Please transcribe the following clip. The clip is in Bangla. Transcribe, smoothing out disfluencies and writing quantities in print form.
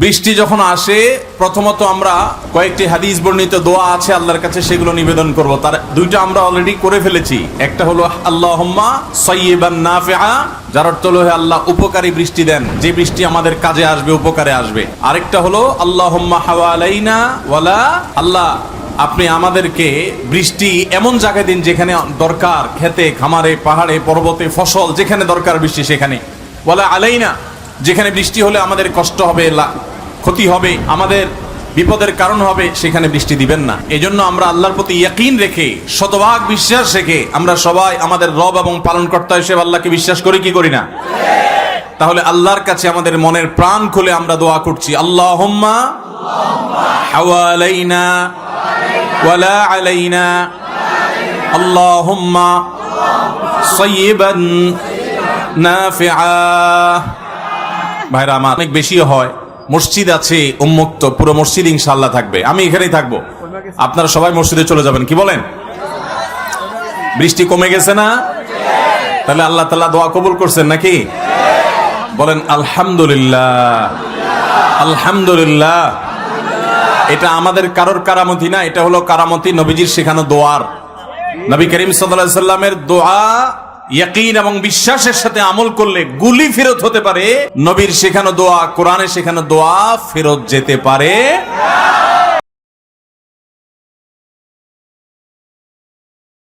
বৃষ্টি যখন আসে প্রথমত আমরা কয়েকটি হাদিস বর্ণিত দোয়া আছে আল্লাহর কাছে, সেগুলো নিবেদন করব। তার দুইটা আমরা অলরেডি করে ফেলেছি। একটা হলো আল্লাহুম্মা সাইয়্যিবান নাফিআ, যার অর্থ হলো হে আল্লাহ উপকারী বৃষ্টি দেন, যে বৃষ্টি আমাদের কাজে আসবে, উপকারে আসবে। আরেকটা হলো আল্লাহুম্মা হাওয়ালাইনা ওয়ালা, আল্লাহ আপনি আমাদেরকে বৃষ্টি এমন জায়গায় দিন যেখানে দরকার, খেতে খামারে পাহাড়ে পর্বতে ফসল যেখানে দরকার বৃষ্টি সেখানে, ওয়ালা আলাইনা যেখানে বৃষ্টি হলে আমাদের কষ্ট হবে, ক্ষতি হবে, আমাদের বিপদের কারণ হবে, সেখানে বৃষ্টি দিবেন না। এজন্য আমরা আল্লাহর প্রতি ইয়াকিন রেখে শতভাগ বিশ্বাস রেখে আমরা সবাই আমাদের রব এবং পালনকর্তা হিসেবে আল্লাহকে বিশ্বাস করি কি করি না? তাহলে আল্লাহর কাছে আমাদের মনের প্রাণ খুলে আমরা দোয়া করছি, আল্লাহুম্মা হাওয়ালাইনা ওয়ালা আলাইনা, আল্লাহুম্মা সাইয়্যিবান নাফিআ। ভাইরা আমার, অনেক বেশি হয়, মসজিদ আছে উন্মুক্ত, পুরো মসজিদ ইনশাআল্লাহ থাকবে, আমি এখানেই থাকবো, আপনারা সবাই মসজিদে চলে যাবেন, কি বলেন? বৃষ্টি কমে গেছে না? তাহলে আল্লাহ তাআলা দোয়া কবুল করছেন নাকি? বলেন আলহামদুলিল্লাহ, আলহামদুলিল্লাহ। এটা আমাদের কারোর কারামতি না, এটা হলো কারামতি নবীজির শেখানো দোয়ার। নবী করিম সাল্লাল্লাহু আলাইহি সাল্লামের দোয়া ইয়াকিন এবং বিশ্বাসের সাথে আমল করলে গুলি ফেরত হতে পারে, নবীর শেখানো দোয়া, কোরআনে শেখানো দোয়া ফেরত যেতে পারে।